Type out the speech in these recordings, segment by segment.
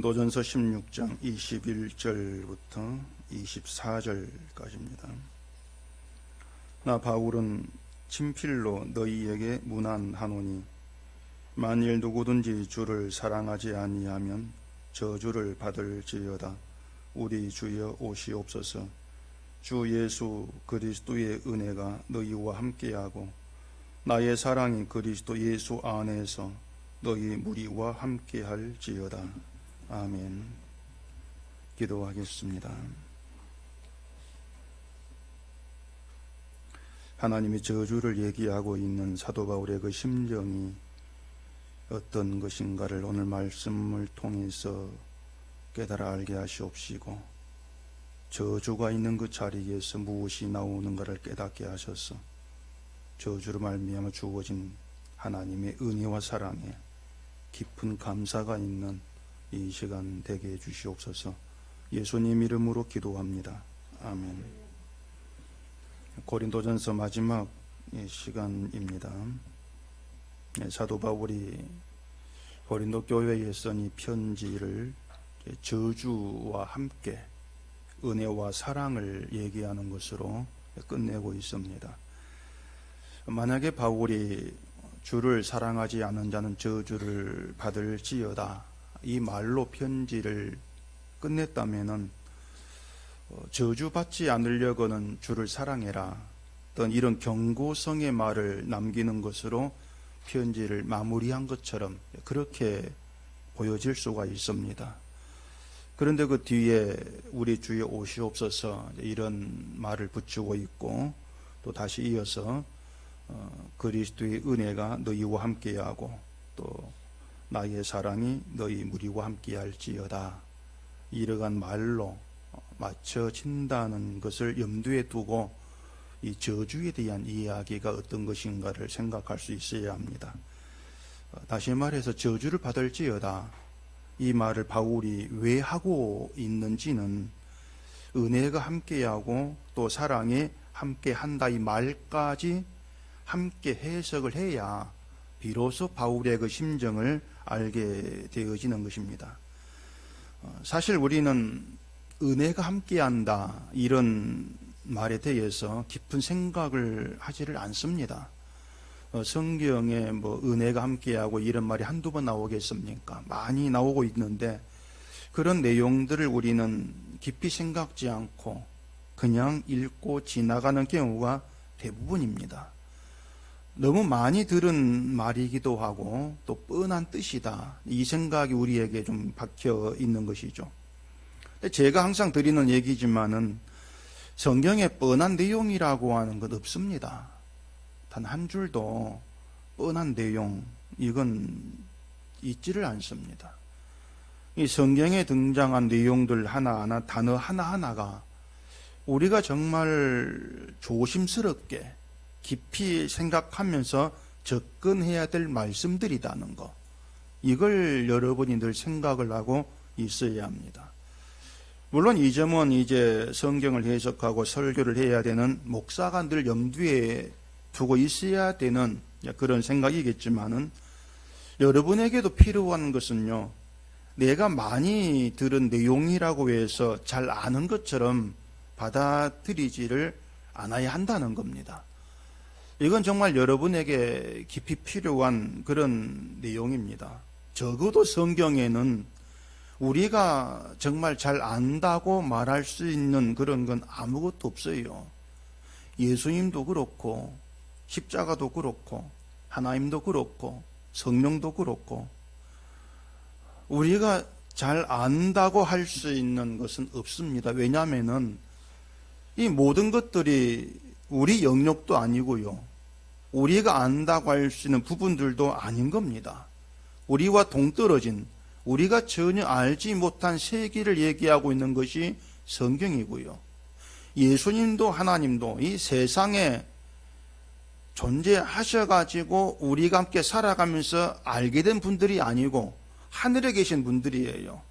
고린도전서 16장 21절부터 24절까지입니다. 나 바울은 친필로 너희에게 문안하노니 만일 누구든지 주를 사랑하지 아니하면 저주를 받을지어다. 우리 주여 오시옵소서. 주 예수 그리스도의 은혜가 너희와 함께하고 나의 사랑이 그리스도 예수 안에서 너희 무리와 함께할지어다. 아멘. 기도하겠습니다. 하나님이 저주를 얘기하고 있는 사도 바울의 그 심정이 어떤 것인가를 오늘 말씀을 통해서 깨달아 알게 하시옵시고, 저주가 있는 그 자리에서 무엇이 나오는가를 깨닫게 하셔서 저주로 말미암아 주어진 하나님의 은혜와 사랑에 깊은 감사가 있는 이 시간 되게 해주시옵소서. 예수님 이름으로 기도합니다. 아멘. 고린도전서 마지막 시간입니다. 사도 바울이 고린도 교회에 쓴 이 편지를 저주와 함께 은혜와 사랑을 얘기하는 것으로 끝내고 있습니다. 만약에 바울이 주를 사랑하지 않은 자는 저주를 받을지어다, 이 말로 편지를 끝냈다면은 저주받지 않으려고는 주를 사랑해라, 어떤 이런 경고성의 말을 남기는 것으로 편지를 마무리한 것처럼 그렇게 보여질 수가 있습니다. 그런데 그 뒤에 우리 주여 오시옵소서 이런 말을 붙이고 있고, 또 다시 이어서 그리스도의 은혜가 너희와 함께하고 또 나의 사랑이 너희 무리와 함께할지어다, 이러한 말로 맞춰진다는 것을 염두에 두고 이 저주에 대한 이야기가 어떤 것인가를 생각할 수 있어야 합니다. 다시 말해서 저주를 받을지어다, 이 말을 바울이 왜 하고 있는지는 은혜가 함께하고 또 사랑이 함께한다, 이 말까지 함께 해석을 해야 비로소 바울의 그 심정을 알게 되어지는 것입니다. 사실 우리는 은혜가 함께한다, 이런 말에 대해서 깊은 생각을 하지를 않습니다. 성경에 은혜가 함께하고 이런 말이 한두 번 나오겠습니까? 많이 나오고 있는데 그런 내용들을 우리는 깊이 생각지 않고 그냥 읽고 지나가는 경우가 대부분입니다. 너무 많이 들은 말이기도 하고 또 뻔한 뜻이다, 이 생각이 우리에게 좀 박혀 있는 것이죠. 제가 항상 드리는 얘기지만은 성경에 뻔한 내용이라고 하는 것 없습니다. 단 한 줄도 뻔한 내용, 이건 있지를 않습니다. 이 성경에 등장한 내용들 하나하나, 단어 하나하나가 우리가 정말 조심스럽게 깊이 생각하면서 접근해야 될 말씀들이라는 것, 이걸 여러분이 늘 생각을 하고 있어야 합니다. 물론 이 점은 이제 성경을 해석하고 설교를 해야 되는 목사가 늘 염두에 두고 있어야 되는 그런 생각이겠지만은, 여러분에게도 필요한 것은요, 내가 많이 들은 내용이라고 해서 잘 아는 것처럼 받아들이지를 않아야 한다는 겁니다. 이건 정말 여러분에게 깊이 필요한 그런 내용입니다. 적어도 성경에는 우리가 정말 잘 안다고 말할 수 있는 그런 건 아무것도 없어요. 예수님도 그렇고 십자가도 그렇고 하나님도 그렇고 성령도 그렇고 우리가 잘 안다고 할 수 있는 것은 없습니다. 왜냐하면 이 모든 것들이 우리 영역도 아니고요, 우리가 안다고 할 수 있는 부분들도 아닌 겁니다. 우리와 동떨어진, 우리가 전혀 알지 못한 세계를 얘기하고 있는 것이 성경이고요, 예수님도 하나님도 이 세상에 존재하셔가지고 우리가 함께 살아가면서 알게 된 분들이 아니고 하늘에 계신 분들이에요.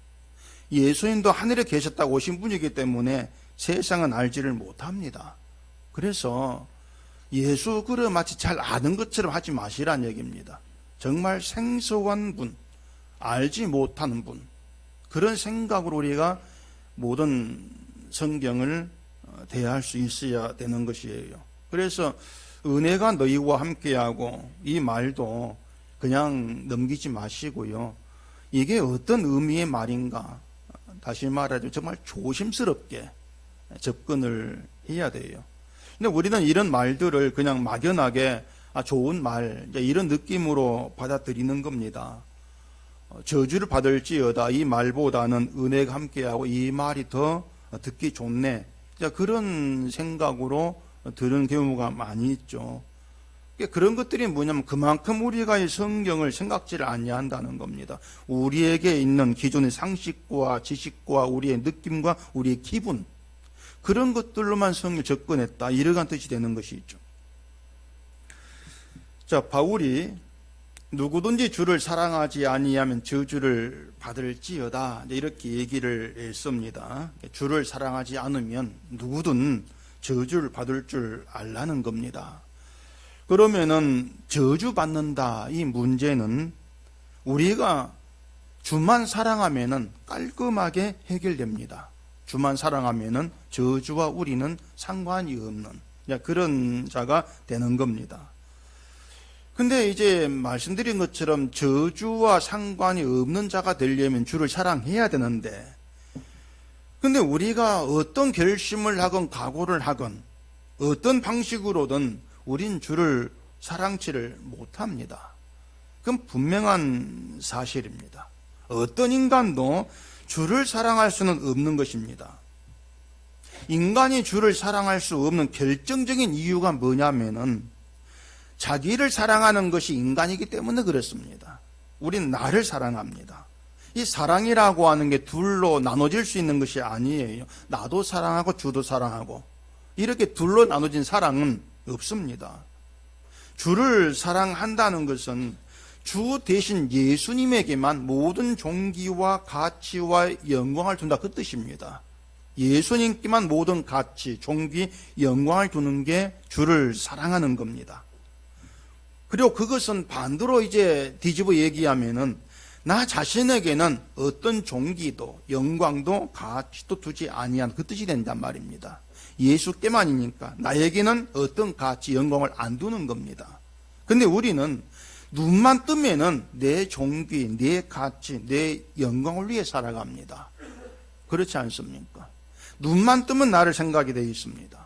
예수님도 하늘에 계셨다고 오신 분이기 때문에 세상은 알지를 못합니다. 그래서 예수 그려 마치 잘 아는 것처럼 하지 마시라는 얘기입니다. 정말 생소한 분, 알지 못하는 분, 그런 생각으로 우리가 모든 성경을 대할 수 있어야 되는 것이에요. 그래서 은혜가 너희와 함께하고 이 말도 그냥 넘기지 마시고요. 이게 어떤 의미의 말인가, 다시 말하자면 정말 조심스럽게 접근을 해야 돼요. 근데 우리는 이런 말들을 그냥 막연하게 좋은 말, 이런 느낌으로 받아들이는 겁니다. 저주를 받을지어다 이 말보다는 은혜가 함께하고 이 말이 더 듣기 좋네, 그런 생각으로 들은 경우가 많이 있죠. 그런 것들이 뭐냐면 그만큼 우리가 이 성경을 생각지를 아니한다는 겁니다. 우리에게 있는 기존의 상식과 지식과 우리의 느낌과 우리의 기분, 그런 것들로만 성경을 접근했다, 이러한 뜻이 되는 것이죠. 자, 바울이 누구든지 주를 사랑하지 아니하면 저주를 받을지어다, 이렇게 얘기를 했습니다. 주를 사랑하지 않으면 누구든 저주를 받을 줄 알라는 겁니다. 그러면은 저주받는다, 이 문제는 우리가 주만 사랑하면은 깔끔하게 해결됩니다. 주만 사랑하면은 저주와 우리는 상관이 없는 그런 자가 되는 겁니다. 근데 이제 말씀드린 것처럼 저주와 상관이 없는 자가 되려면 주를 사랑해야 되는데, 근데 우리가 어떤 결심을 하건 각오를 하건 어떤 방식으로든 우린 주를 사랑치를 못합니다. 그건 분명한 사실입니다. 어떤 인간도 주를 사랑할 수는 없는 것입니다. 인간이 주를 사랑할 수 없는 결정적인 이유가 뭐냐면은 자기를 사랑하는 것이 인간이기 때문에 그렇습니다. 우린 나를 사랑합니다. 이 사랑이라고 하는 게 둘로 나눠질 수 있는 것이 아니에요. 나도 사랑하고 주도 사랑하고 이렇게 둘로 나눠진 사랑은 없습니다. 주를 사랑한다는 것은 주 대신 예수님에게만 모든 존귀와 가치와 영광을 둔다, 그 뜻입니다. 예수님께만 모든 가치, 존귀, 영광을 두는 게 주를 사랑하는 겁니다. 그리고 그것은 반대로 이제 뒤집어 얘기하면은 나 자신에게는 어떤 존귀도 영광도 가치도 두지 아니한, 그 뜻이 된단 말입니다. 예수께만이니까 나에게는 어떤 가치, 영광을 안 두는 겁니다. 근데 우리는 눈만 뜨면은 내 존귀, 내 가치, 내 영광을 위해 살아갑니다. 그렇지 않습니까? 눈만 뜨면 나를 생각이 되어 있습니다.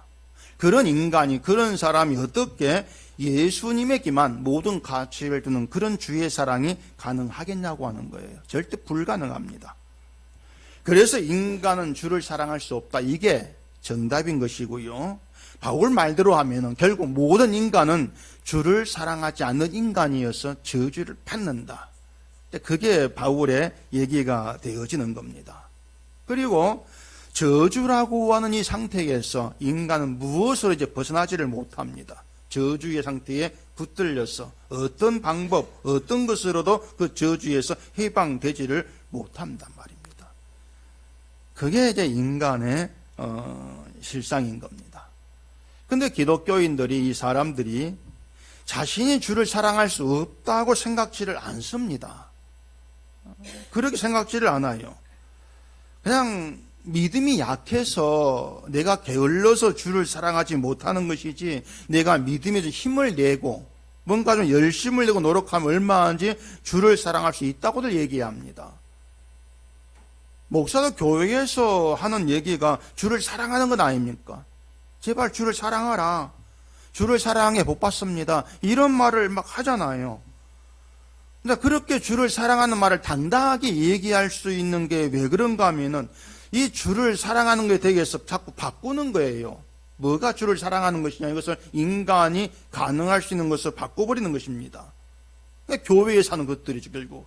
그런 인간이, 그런 사람이 어떻게 예수님에게만 모든 가치를 두는 그런 주의 사랑이 가능하겠냐고 하는 거예요. 절대 불가능합니다. 그래서 인간은 주를 사랑할 수 없다, 이게 정답인 것이고요. 바울 말대로 하면은 결국 모든 인간은 주를 사랑하지 않는 인간이어서 저주를 받는다. 그게 바울의 얘기가 되어지는 겁니다. 그리고 저주라고 하는 이 상태에서 인간은 무엇으로 이제 벗어나지를 못합니다. 저주의 상태에 붙들려서 어떤 방법, 어떤 것으로도 그 저주에서 해방되지를 못한단 말입니다. 그게 이제 인간의 실상인 겁니다. 근데 기독교인들이, 이 사람들이 자신이 주를 사랑할 수 없다고 생각지를 않습니다. 그렇게 생각지를 않아요. 그냥 믿음이 약해서 내가 게을러서 주를 사랑하지 못하는 것이지, 내가 믿음에 좀 힘을 내고 뭔가 좀 열심을 내고 노력하면 얼마든지 주를 사랑할 수 있다고들 얘기합니다. 목사도 교회에서 하는 얘기가 주를 사랑하는 건 아닙니까? 제발 주를 사랑하라, 주를 사랑해 복 받습니다, 이런 말을 막 하잖아요. 근데 그렇게 주를 사랑하는 말을 당당하게 얘기할 수 있는 게 왜 그런가 하면은 이 주를 사랑하는 것에 대해서 자꾸 바꾸는 거예요. 뭐가 주를 사랑하는 것이냐, 이것을 인간이 가능할 수 있는 것을 바꿔버리는 것입니다. 교회에서 하는 것들이죠. 결국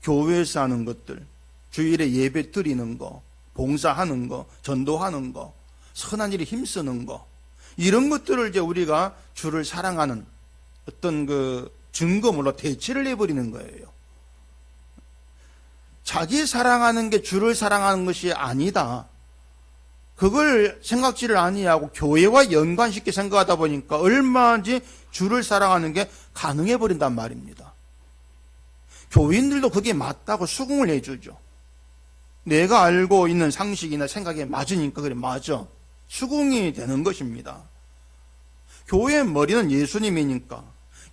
교회에서 하는 것들, 주일에 예배 드리는 거, 봉사하는 거, 전도하는 거, 선한 일에 힘쓰는 거, 이런 것들을 이제 우리가 주를 사랑하는 어떤 그 증거물로 대체를 해버리는 거예요. 자기 사랑하는 게 주를 사랑하는 것이 아니다, 그걸 생각지를 아니하고 교회와 연관시켜 생각하다 보니까 얼마든지 주를 사랑하는 게 가능해 버린단 말입니다. 교인들도 그게 맞다고 수긍을 해주죠. 내가 알고 있는 상식이나 생각에 맞으니까 그래 맞아. 수긍이 되는 것입니다. 교회의 머리는 예수님이니까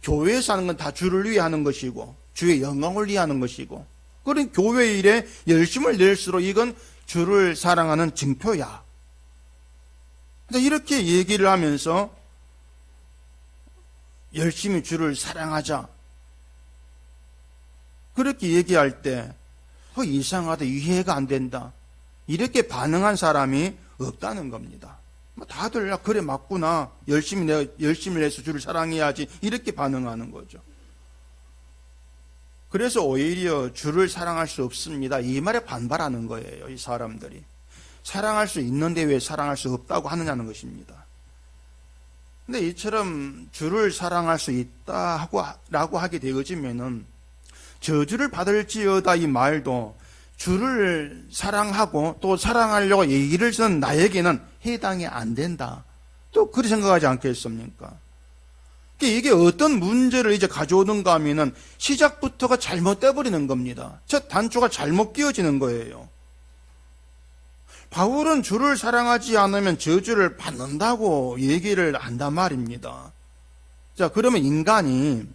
교회에서 하는 건 다 주를 위해 하는 것이고 주의 영광을 위해 하는 것이고 그런 교회 일에 열심을 낼수록 이건 주를 사랑하는 증표야. 이렇게 얘기를 하면서 열심히 주를 사랑하자. 그렇게 얘기할 때 이상하다, 이해가 안 된다. 이렇게 반응한 사람이 없다는 겁니다. 다들 그래 맞구나. 내가 열심히 해서 주를 사랑해야지. 이렇게 반응하는 거죠. 그래서 오히려 주를 사랑할 수 없습니다. 이 말에 반발하는 거예요. 이 사람들이. 사랑할 수 있는데 왜 사랑할 수 없다고 하느냐는 것입니다. 근데 이처럼 주를 사랑할 수 있다 라고 하게 되어지면은 저주를 받을지어다 이 말도 주를 사랑하고 또 사랑하려고 얘기를 쓰는 나에게는 해당이 안 된다. 또 그렇게 생각하지 않겠습니까? 이게 어떤 문제를 이제 가져오는가 하면은 시작부터가 잘못돼 버리는 겁니다. 첫 단초가 잘못 끼워지는 거예요. 바울은 주를 사랑하지 않으면 저주를 받는다고 얘기를 한단 말입니다. 자, 그러면 인간이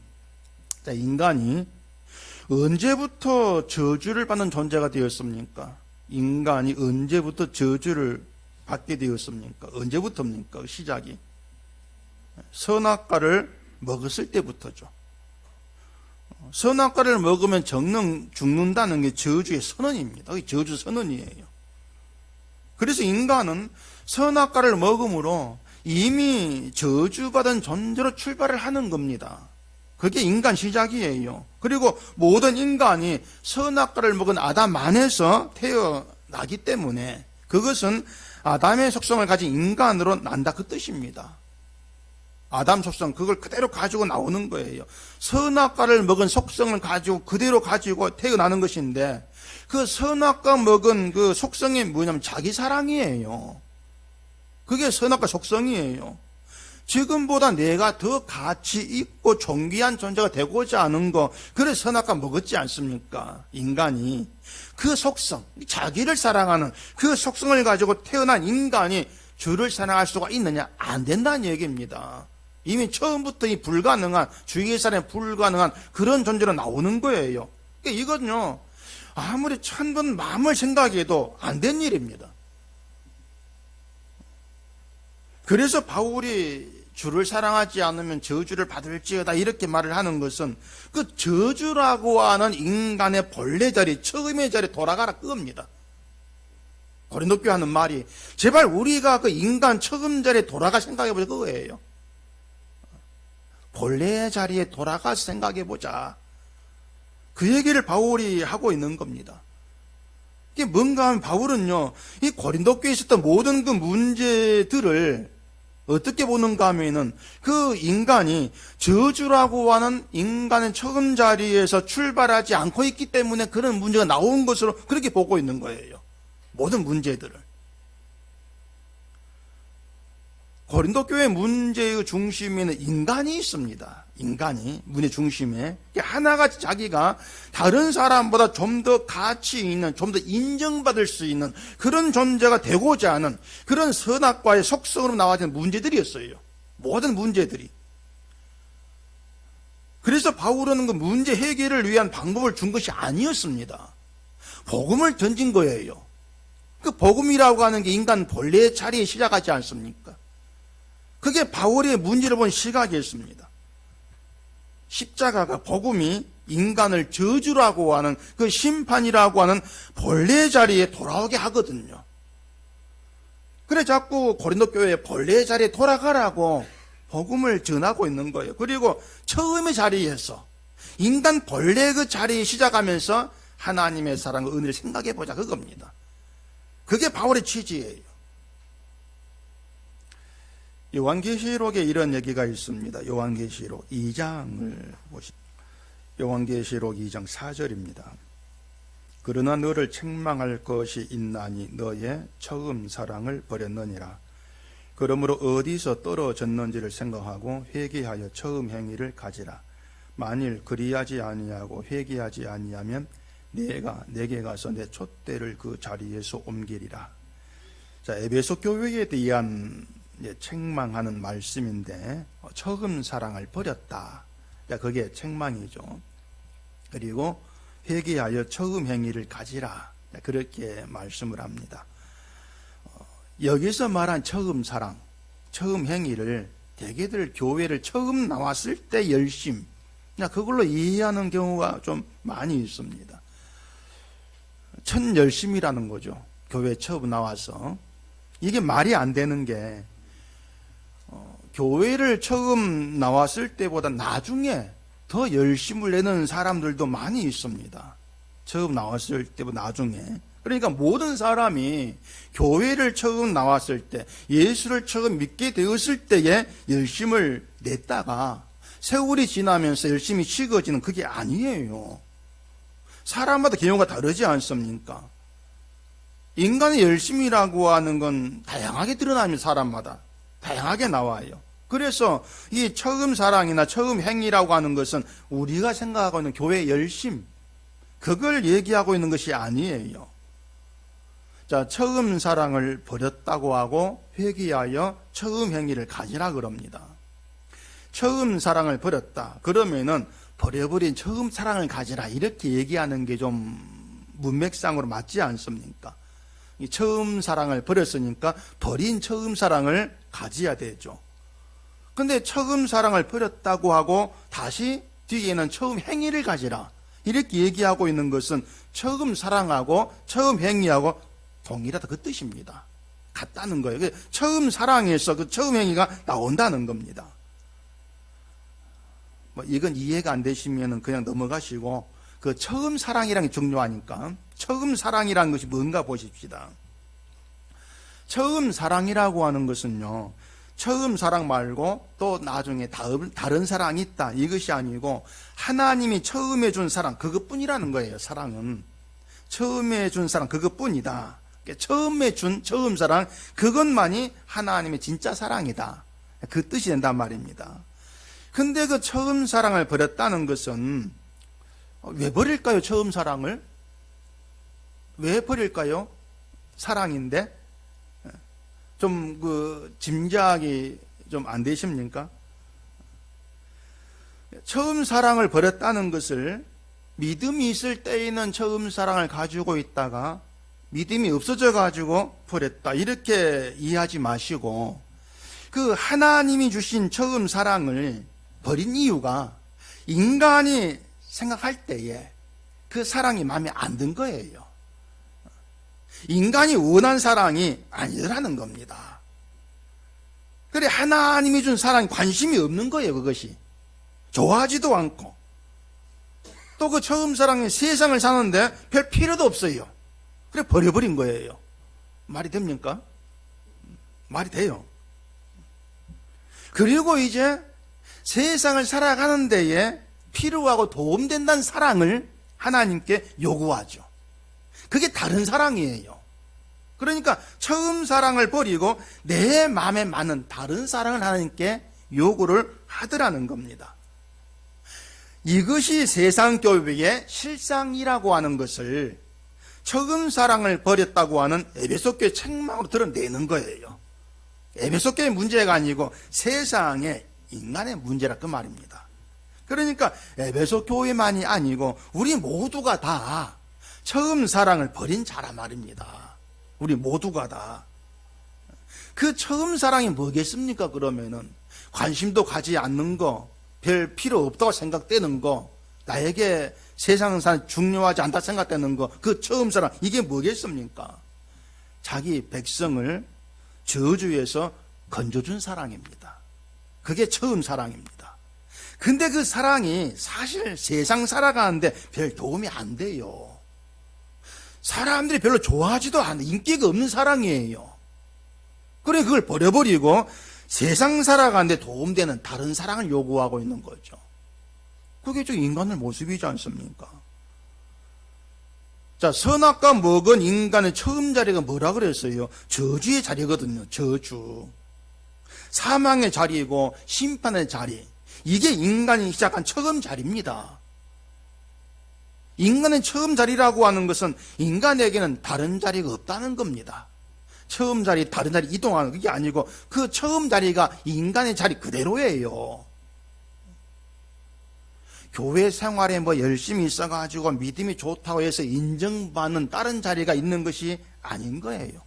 언제부터 저주를 받는 존재가 되었습니까? 인간이 언제부터 저주를 받게 되었습니까? 언제부터입니까? 시작이. 선악과를 먹었을 때부터죠. 선악과를 먹으면 죽는다는 게 저주의 선언입니다. 저주 선언이에요. 그래서 인간은 선악과를 먹음으로 이미 저주받은 존재로 출발을 하는 겁니다. 그게 인간 시작이에요. 그리고 모든 인간이 선악과를 먹은 아담 안에서 태어나기 때문에 그것은 아담의 속성을 가진 인간으로 난다 그 뜻입니다. 아담 속성 그걸 그대로 가지고 나오는 거예요. 선악과를 먹은 속성을 가지고 그대로 가지고 태어나는 것인데 그 선악과 먹은 그 속성이 뭐냐면 자기 사랑이에요. 그게 선악과 속성이에요. 지금보다 내가 더 가치 있고 존귀한 존재가 되고자 하는 거, 그래서 선악과 먹었지 않습니까? 인간이. 그 속성, 자기를 사랑하는 그 속성을 가지고 태어난 인간이 주를 사랑할 수가 있느냐? 안 된다는 얘기입니다. 이미 처음부터 이 불가능한, 주위의 사람에 불가능한 그런 존재로 나오는 거예요. 그러니까 이건요, 아무리 1000번 마음을 생각해도 안 된 일입니다. 그래서 바울이 주를 사랑하지 않으면 저주를 받을지어다 이렇게 말을 하는 것은 그 저주라고 하는 인간의 본래 자리, 처음의 자리에 돌아가라 그겁니다. 고린도 교회 하는 말이 제발 우리가 그 인간 처음 자리에 돌아가 생각해보자 그거예요. 본래의 자리에 돌아가서 생각해보자. 그 얘기를 바울이 하고 있는 겁니다. 이게 뭔가 하면 바울은요, 이 고린도 교회에 있었던 모든 그 문제들을 어떻게 보는가 하면은 그 인간이 저주라고 하는 인간의 처음 자리에서 출발하지 않고 있기 때문에 그런 문제가 나온 것으로 그렇게 보고 있는 거예요. 모든 문제들을. 고린도 교회 문제의 중심에는 인간이 있습니다. 인간이 문의 중심에 하나같이 자기가 다른 사람보다 좀 더 가치 있는, 좀 더 인정받을 수 있는 그런 존재가 되고자 하는 그런 선악과의 속성으로 나와진 문제들이었어요. 모든 문제들이. 그래서 바울은 그 문제 해결을 위한 방법을 준 것이 아니었습니다. 복음을 던진 거예요. 그 복음이라고 하는 게 인간 본래의 자리에 시작하지 않습니까? 그게 바울의 문제를 본 시각이었습니다. 십자가가 복음이 인간을 저주라고 하는 그 심판이라고 하는 본래의 자리에 돌아오게 하거든요. 그래 자꾸 고린도 교회에 본래의 자리에 돌아가라고 복음을 전하고 있는 거예요. 그리고 처음의 자리에서 인간 본래 그 자리에 시작하면서 하나님의 사랑과 은혜를 생각해보자 그겁니다. 그게 바울의 취지예요. 요한계시록에 이런 얘기가 있습니다. 요한계시록 2장을 보시죠. 요한계시록 2장 4절입니다. 그러나 너를 책망할 것이 있나니 너의 처음 사랑을 버렸느니라. 그러므로 어디서 떨어졌는지를 생각하고 회개하여 처음 행위를 가지라. 만일 그리하지 아니하고 회개하지 아니하면 내게 가서 내 촛대를 그 자리에서 옮기리라. 자, 에베소 교회에 대한 책망하는 말씀인데, 처음 사랑을 버렸다. 자, 그게 책망이죠. 그리고 회개하여 처음 행위를 가지라. 자, 그렇게 말씀을 합니다. 여기서 말한 처음 사랑, 처음 행위를 대개들 교회를 처음 나왔을 때 열심, 그걸로 이해하는 경우가 좀 많이 있습니다. 첫 열심이라는 거죠. 교회 처음 나와서. 이게 말이 안 되는 게, 교회를 처음 나왔을 때보다 나중에 더 열심을 내는 사람들도 많이 있습니다. 처음 나왔을 때보다 나중에. 그러니까 모든 사람이 교회를 처음 나왔을 때, 예수를 처음 믿게 되었을 때에 열심을 냈다가 세월이 지나면서 열심히 식어지는 그게 아니에요. 사람마다 경우가 다르지 않습니까? 인간의 열심이라고 하는 건 다양하게 드러나면 사람마다 다양하게 나와요. 그래서 이 처음 사랑이나 처음 행위라고 하는 것은 우리가 생각하고 있는 교회의 열심, 그걸 얘기하고 있는 것이 아니에요. 자, 처음 사랑을 버렸다고 하고 회개하여 처음 행위를 가지라 그럽니다. 처음 사랑을 버렸다. 그러면은 버려버린 처음 사랑을 가지라. 이렇게 얘기하는 게 좀 문맥상으로 맞지 않습니까? 이 처음 사랑을 버렸으니까 버린 처음 사랑을 가져야 되죠. 근데 처음 사랑을 버렸다고 하고 다시 뒤에는 처음 행위를 가지라. 이렇게 얘기하고 있는 것은 처음 사랑하고 처음 행위하고 동일하다 그 뜻입니다. 같다는 거예요. 처음 사랑에서 그 처음 행위가 나온다는 겁니다. 이건 이해가 안 되시면 그냥 넘어가시고, 그 처음 사랑이라는 게 중요하니까 처음 사랑이라는 것이 뭔가 보십시다. 처음 사랑이라고 하는 것은요, 처음 사랑 말고 또 나중에 다른 사랑이 있다, 이것이 아니고 하나님이 처음에 준 사랑, 그것뿐이라는 거예요. 사랑은 처음에 준 사랑, 그것뿐이다. 처음에 준 처음 사랑, 그것만이 하나님의 진짜 사랑이다, 그 뜻이 된단 말입니다. 근데 그 처음 사랑을 버렸다는 것은 왜 버릴까요? 처음 사랑을 왜 버릴까요? 사랑인데. 좀 짐작이 좀 안 되십니까? 처음 사랑을 버렸다는 것을 믿음이 있을 때에는 처음 사랑을 가지고 있다가 믿음이 없어져 가지고 버렸다, 이렇게 이해하지 마시고, 그 하나님이 주신 처음 사랑을 버린 이유가 인간이 생각할 때에 그 사랑이 마음에 안 든 거예요. 인간이 원한 사랑이 아니라는 겁니다. 그래, 하나님이 준 사랑에 관심이 없는 거예요. 그것이 좋아하지도 않고, 또 그 처음 사랑에 세상을 사는데 별 필요도 없어요. 그래 버려버린 거예요. 말이 됩니까? 말이 돼요. 그리고 이제 세상을 살아가는 데에 필요하고 도움된다는 사랑을 하나님께 요구하죠. 그게 다른 사랑이에요. 그러니까 처음 사랑을 버리고 내 마음에 맞는 다른 사랑을 하나님께 요구를 하더라는 겁니다. 이것이 세상 교회의 실상이라고 하는 것을 처음 사랑을 버렸다고 하는 에베소 교회 책망으로 드러내는 거예요. 에베소 교회의 문제가 아니고 세상의 인간의 문제라 그 말입니다. 그러니까 에베소 교회만이 아니고 우리 모두가 다 처음 사랑을 버린 자라 말입니다. 우리 모두가 다. 그 처음 사랑이 뭐겠습니까? 그러면은 관심도 가지 않는 거, 별 필요 없다고 생각되는 거, 나에게 세상은 중요하지 않다 생각되는 거, 그 처음 사랑, 이게 뭐겠습니까? 자기 백성을 저주에서 건져준 사랑입니다. 그게 처음 사랑입니다. 근데 그 사랑이 사실 세상 살아가는데 별 도움이 안 돼요. 사람들이 별로 좋아하지도 않는, 인기가 없는 사랑이에요. 그래, 그걸 버려버리고 세상 살아가는데 도움되는 다른 사랑을 요구하고 있는 거죠. 그게 좀 인간의 모습이지 않습니까? 자, 선악과 먹은 인간의 처음 자리가 뭐라 그랬어요? 저주의 자리거든요. 저주. 사망의 자리이고 심판의 자리. 이게 인간이 시작한 처음 자리입니다. 인간의 처음 자리라고 하는 것은 인간에게는 다른 자리가 없다는 겁니다. 처음 자리, 다른 자리 이동하는 그게 아니고 그 처음 자리가 인간의 자리 그대로예요. 교회 생활에 뭐 열심히 있어가지고 믿음이 좋다고 해서 인정받는 다른 자리가 있는 것이 아닌 거예요.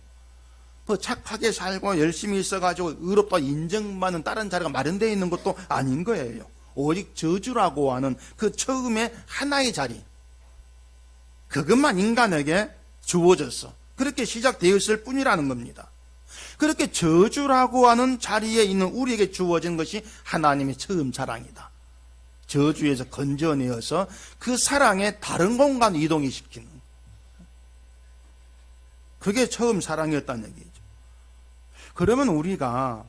뭐 착하게 살고 열심히 있어가지고 의롭다 인정받는 다른 자리가 마련되어 있는 것도 아닌 거예요. 오직 저주라고 하는 그 처음에 하나의 자리, 그것만 인간에게 주어졌어. 그렇게 시작되었을 뿐이라는 겁니다. 그렇게 저주라고 하는 자리에 있는 우리에게 주어진 것이 하나님의 처음 사랑이다. 저주에서 건져내어서 그 사랑의 다른 공간 이동이 시키는, 그게 처음 사랑이었다는 얘기죠. 그러면 우리가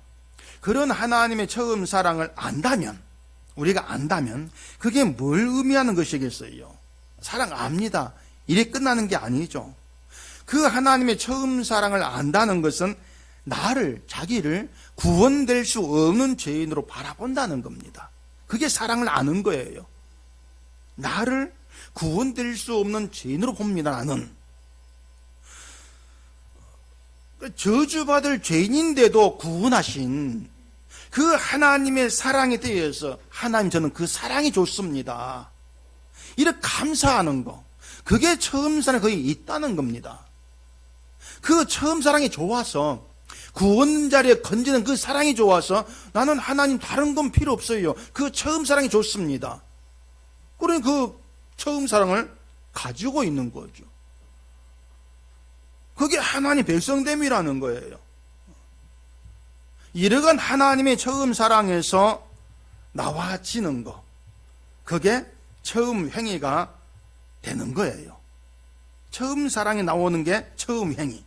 그런 하나님의 처음 사랑을 우리가 안다면 그게 뭘 의미하는 것이겠어요? 사랑 압니다. 이래 끝나는 게 아니죠. 그 하나님의 처음 사랑을 안다는 것은 자기를 구원될 수 없는 죄인으로 바라본다는 겁니다. 그게 사랑을 아는 거예요. 나를 구원될 수 없는 죄인으로 봅니다, 나는. 저주받을 죄인인데도 구원하신 그 하나님의 사랑에 대해서 하나님, 저는 그 사랑이 좋습니다. 이렇게 감사하는 거, 그게 처음 사랑이 거기 있다는 겁니다. 그 처음 사랑이 좋아서, 구원 자리에 건지는 그 사랑이 좋아서 나는 하나님 다른 건 필요 없어요. 그 처음 사랑이 좋습니다. 그러니 그 처음 사랑을 가지고 있는 거죠. 그게 하나님 백성됨이라는 거예요. 이러한 하나님의 처음 사랑에서 나와지는 거, 그게 처음 행위가 되는 거예요. 처음 사랑이 나오는 게 처음 행위.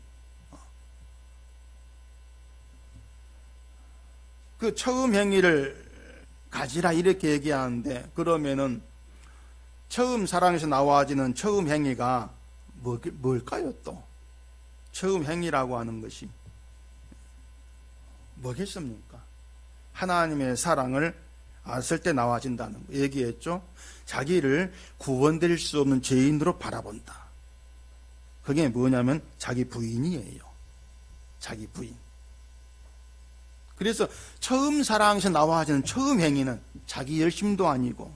그 처음 행위를 가지라 이렇게 얘기하는데, 그러면은 처음 사랑에서 나와지는 처음 행위가 뭘까요? 또 처음 행위라고 하는 것이 뭐겠습니까? 하나님의 사랑을 알았을 때 나와진다는 거 얘기했죠. 자기를 구원될 수 없는 죄인으로 바라본다. 그게 뭐냐면 자기 부인이에요. 자기 부인. 그래서 처음 사랑에서 나와지는 처음 행위는 자기 열심도 아니고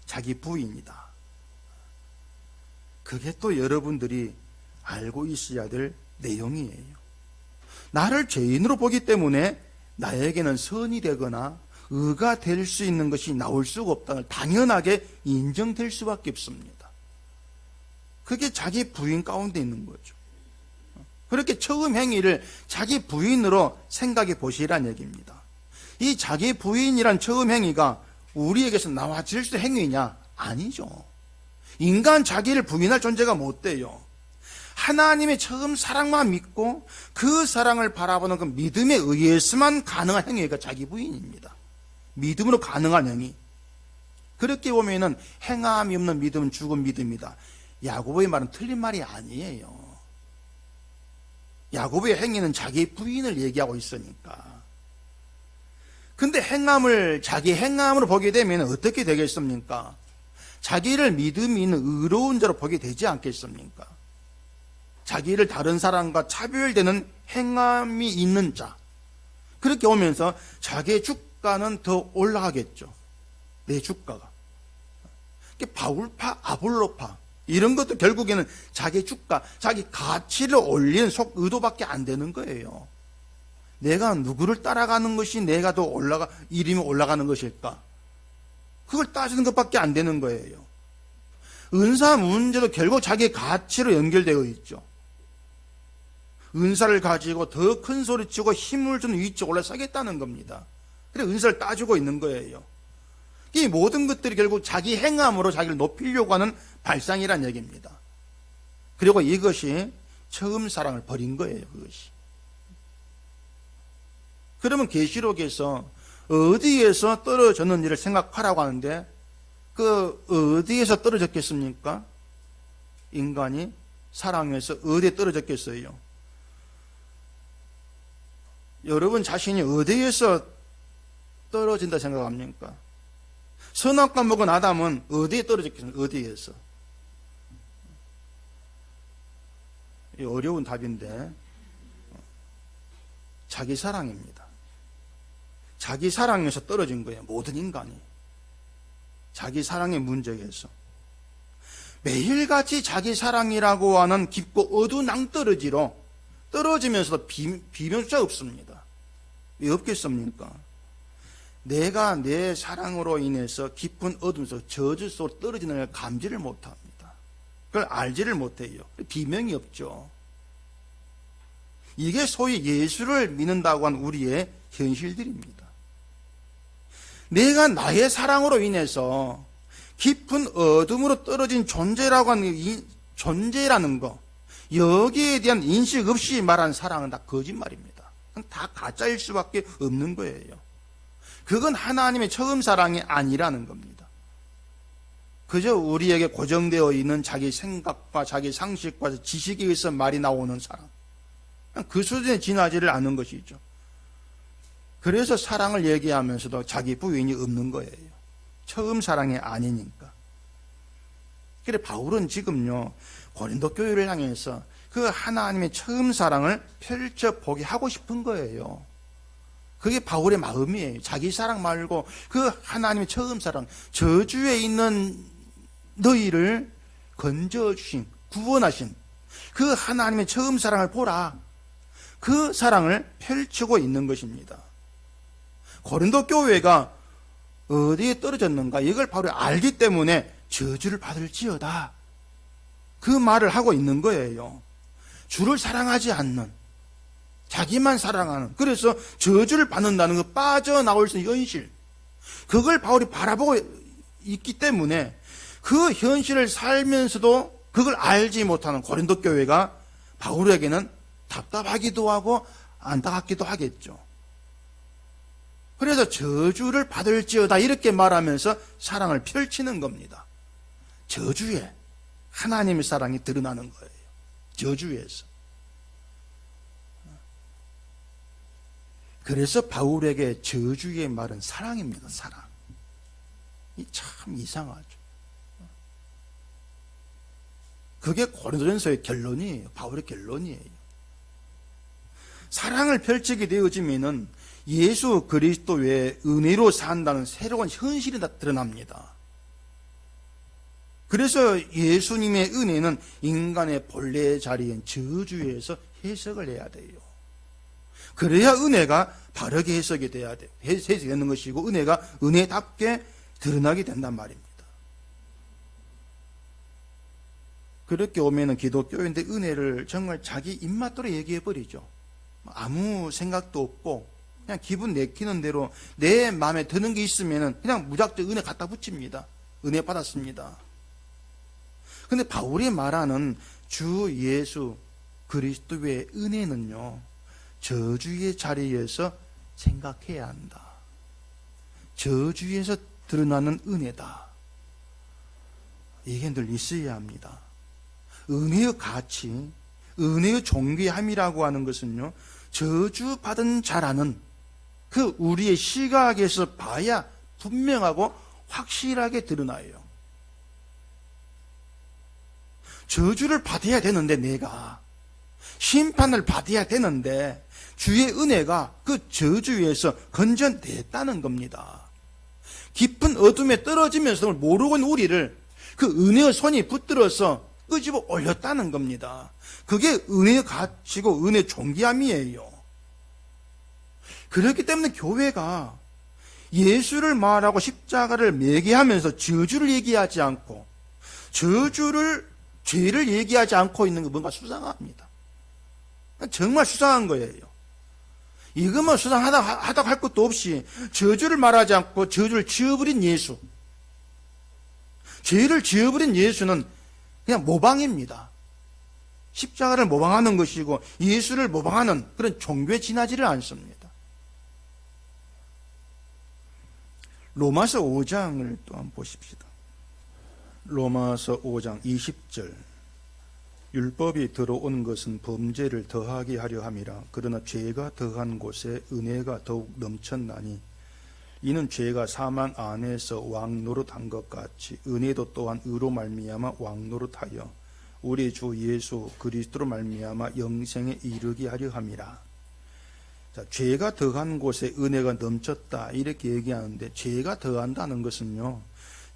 자기 부인이다. 그게 또 여러분들이 알고 있어야 될 내용이에요. 나를 죄인으로 보기 때문에 나에게는 선이 되거나 의가 될 수 있는 것이 나올 수가 없다는, 당연하게 인정될 수밖에 없습니다. 그게 자기 부인 가운데 있는 거죠. 그렇게 처음 행위를 자기 부인으로 생각해 보시란 얘기입니다. 이 자기 부인이란 처음 행위가 우리에게서 나와질 수 있는 행위냐? 아니죠. 인간 자기를 부인할 존재가 못 돼요. 하나님의 처음 사랑만 믿고 그 사랑을 바라보는 그 믿음에 의해서만 가능한 행위가 자기 부인입니다. 믿음으로 가능한 행위. 그렇게 보면은 행함이 없는 믿음은 죽은 믿음이다. 야고보의 말은 틀린 말이 아니에요. 야고보의 행위는 자기 부인을 얘기하고 있으니까. 근데 자기 행함으로 보게 되면 어떻게 되겠습니까? 자기를 믿음이 있는 의로운 자로 보게 되지 않겠습니까? 자기를 다른 사람과 차별되는 행함이 있는 자. 그렇게 오면서 자기의 주가는 더 올라가겠죠. 내 주가가. 바울파, 아볼로파 이런 것도 결국에는 자기 주가, 자기 가치를 올리는 속 의도밖에 안 되는 거예요. 내가 누구를 따라가는 것이 내가 더 이름이 올라가는 것일까? 그걸 따지는 것밖에 안 되는 거예요. 은사 문제도 결국 자기 가치로 연결되어 있죠. 은사를 가지고 더 큰 소리치고 힘을 준 위쪽에 올라서겠다는 겁니다. 그래서 은사를 따지고 있는 거예요. 이 모든 것들이 결국 자기 행함으로 자기를 높이려고 하는 발상이란 얘기입니다. 그리고 이것이 처음 사랑을 버린 거예요. 그것이. 그러면 계시록에서 어디에서 떨어졌는지를 생각하라고 하는데, 그 어디에서 떨어졌겠습니까? 인간이 사랑에서 어디에 떨어졌겠어요? 여러분 자신이 어디에서 떨어진다 생각합니까? 선악과 먹은 아담은 어디에 떨어졌겠습니까? 어디에서? 어려운 답인데 자기 사랑입니다. 자기 사랑에서 떨어진 거예요. 모든 인간이. 자기 사랑의 문제에서. 매일같이 자기 사랑이라고 하는 깊고 어두운 낭떠러지로 떨어지면서도 비면 숫자 없습니다. 왜 없겠습니까? 내가 내 사랑으로 인해서 깊은 어둠 속 저주 속으로 떨어지는 걸 감지를 못합니다. 그걸 알지를 못해요. 비명이 없죠. 이게 소위 예수를 믿는다고 하는 우리의 현실들입니다. 내가 나의 사랑으로 인해서 깊은 어둠으로 떨어진 존재라고 하는 이 존재라는 거, 여기에 대한 인식 없이 말하는 사랑은 다 거짓말입니다. 다 가짜일 수밖에 없는 거예요. 그건 하나님의 처음 사랑이 아니라는 겁니다. 그저 우리에게 고정되어 있는 자기 생각과 자기 상식과 지식에 의해서 말이 나오는 사랑, 그 수준에 지나지를 않는 것이죠. 그래서 사랑을 얘기하면서도 자기 부인이 없는 거예요. 처음 사랑이 아니니까. 그래 바울은 지금요 고린도 교회를 향해서 그 하나님의 처음 사랑을 펼쳐보게 하고 싶은 거예요. 그게 바울의 마음이에요. 자기 사랑 말고 그 하나님의 처음 사랑, 저주에 있는 너희를 건져주신, 구원하신 그 하나님의 처음 사랑을 보라. 그 사랑을 펼치고 있는 것입니다. 고린도 교회가 어디에 떨어졌는가 이걸 바로 알기 때문에 저주를 받을지어다 그 말을 하고 있는 거예요. 주를 사랑하지 않는, 자기만 사랑하는, 그래서 저주를 받는다는 거, 빠져나올 수 있는 현실, 그걸 바울이 바라보고 있기 때문에 그 현실을 살면서도 그걸 알지 못하는 고린도 교회가 바울에게는 답답하기도 하고 안타깝기도 하겠죠. 그래서 저주를 받을지어다 이렇게 말하면서 사랑을 펼치는 겁니다. 저주에 하나님의 사랑이 드러나는 거예요. 저주에서. 그래서 바울에게 저주의 말은 사랑입니다. 사랑. 이 참 이상하죠. 그게 고린도전서의 결론이에요. 바울의 결론이에요. 사랑을 펼치게 되어지면은 예수 그리스도 외에 은혜로 산다는 새로운 현실이 다 드러납니다. 그래서 예수님의 은혜는 인간의 본래의 자리인 저주에서 해석을 해야 돼요. 그래야 은혜가 바르게 해석이 돼야 돼요. 해석이 되는 것이고 은혜가 은혜답게 드러나게 된단 말입니다. 그렇게 오면은 기독교인데 은혜를 정말 자기 입맛대로 얘기해 버리죠. 아무 생각도 없고 그냥 기분 내키는 대로 내 마음에 드는 게 있으면은 그냥 무작정 은혜 갖다 붙입니다. 은혜 받았습니다. 근데 바울이 말하는 주 예수 그리스도의 은혜는요, 저주의 자리에서 생각해야 한다. 저주에서 드러나는 은혜다. 이게 늘 있어야 합니다. 은혜의 가치, 은혜의 존귀함이라고 하는 것은요, 저주받은 자라는 그 우리의 시각에서 봐야 분명하고 확실하게 드러나요. 저주를 받아야 되는데 내가 심판을 받아야 되는데 주의 은혜가 그 저주에서 건져냈다는 겁니다. 깊은 어둠에 떨어지면서 모르고 있는 우리를 그 은혜의 손이 붙들어서 끄집어 올렸다는 겁니다. 그게 은혜의 가치고 은혜의 존귀함이에요. 그렇기 때문에 교회가 예수를 말하고 십자가를 매개하면서 저주를 얘기하지 않고 죄를 얘기하지 않고 있는 게 뭔가 수상합니다. 정말 수상한 거예요. 이것만 수상하다고 할 것도 없이 저주를 말하지 않고 저주를 지어버린 예수, 죄를 지어버린 예수는 그냥 모방입니다. 십자가를 모방하는 것이고 예수를 모방하는 그런 종교에 지나지를 않습니다. 로마서 5장을 또 한번 보십시다. 로마서 5장 20절. 율법이 들어온 것은 범죄를 더하게 하려 함이라. 그러나 죄가 더한 곳에 은혜가 더욱 넘쳤나니 이는 죄가 사망 안에서 왕노릇한 것 같이 은혜도 또한 의로 말미암아 왕노릇하여 우리 주 예수 그리스도로 말미암아 영생에 이르게 하려 함이라. 자, 죄가 더한 곳에 은혜가 넘쳤다 이렇게 얘기하는데, 죄가 더한다는 것은요,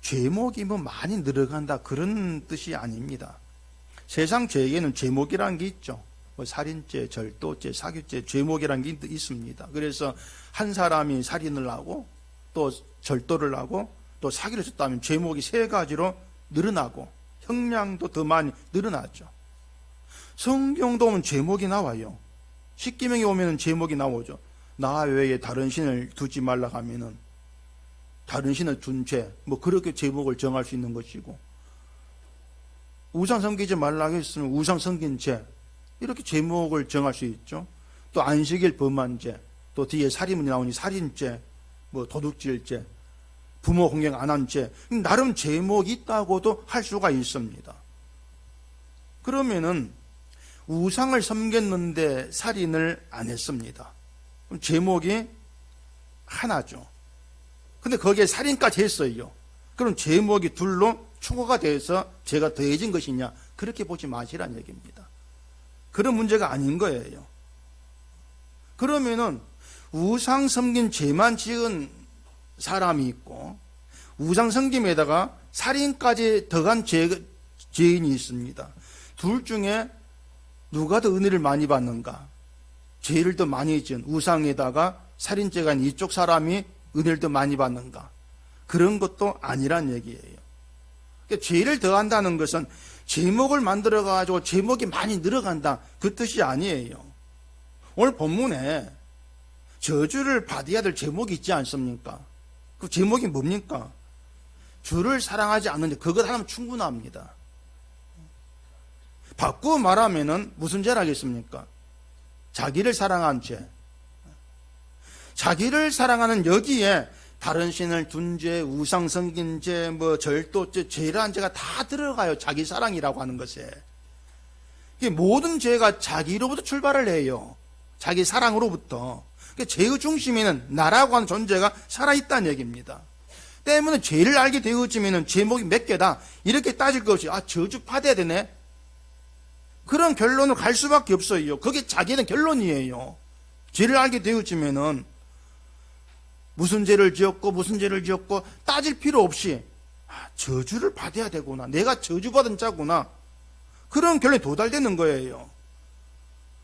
죄목이 뭐 많이 늘어간다 그런 뜻이 아닙니다. 세상 죄에는 죄목이라는 게 있죠. 뭐 살인죄, 절도죄, 사기죄, 죄목이라는 게 있습니다. 그래서 한 사람이 살인을 하고 또 절도를 하고 또 사기를 쳤다면 죄목이 3가지로 늘어나고 형량도 더 많이 늘어나죠. 성경도 보면 죄목이 나와요. 십계명에 오면 제목이 나오죠. 나 외에 다른 신을 두지 말라 하면은 다른 신을 둔 죄, 뭐 그렇게 제목을 정할 수 있는 것이고, 우상 섬기지 말라 했으면 우상 섬긴 죄, 이렇게 제목을 정할 수 있죠. 또 안식일 범한 죄, 또 뒤에 살인문이 나오니 살인죄, 뭐 도둑질죄, 부모 공경 안 한 죄, 나름 제목이 있다고도 할 수가 있습니다. 그러면은 우상을 섬겼는데 살인을 안 했습니다. 그럼 제목이 하나죠. 근데 거기에 살인까지 했어요. 그럼 제목이 둘로 추가가 돼서 죄가 더해진 것이냐? 그렇게 보지 마시란 얘기입니다. 그런 문제가 아닌 거예요. 그러면은 우상 섬긴 죄만 지은 사람이 있고, 우상 섬김에다가 살인까지 더한 죄인이 있습니다. 둘 중에 누가 더 은혜를 많이 받는가? 죄를 더 많이 지은 우상에다가 살인죄가 있는 이쪽 사람이 은혜를 더 많이 받는가? 그런 것도 아니란 얘기예요. 그러니까 죄를 더한다는 것은 제목을 만들어가지고 제목이 많이 늘어간다, 그 뜻이 아니에요. 오늘 본문에 저주를 받아야 될 제목이 있지 않습니까? 그 제목이 뭡니까? 주를 사랑하지 않는데 그것 하나면 충분합니다. 바꾸어 말하면은 무슨 죄라겠습니까? 자기를 사랑한 죄. 자기를 사랑하는 여기에 다른 신을 둔 죄, 우상 섬긴 죄, 뭐 절도죄, 죄라는 죄가 다 들어가요. 자기 사랑이라고 하는 것에. 이게 모든 죄가 자기로부터 출발을 해요. 자기 사랑으로부터. 그러니까 죄의 중심에는 나라고 하는 존재가 살아있다는 얘기입니다. 때문에 죄를 알게 되어지면 제목이 몇 개다 이렇게 따질 것이, 아, 저주 받아야 되네, 그런 결론을 갈 수밖에 없어요. 그게 자기는 결론이에요. 죄를 알게 되어지면은 무슨 죄를 지었고 무슨 죄를 지었고 따질 필요 없이, 아, 저주를 받아야 되구나, 내가 저주받은 자구나, 그런 결론에 도달되는 거예요.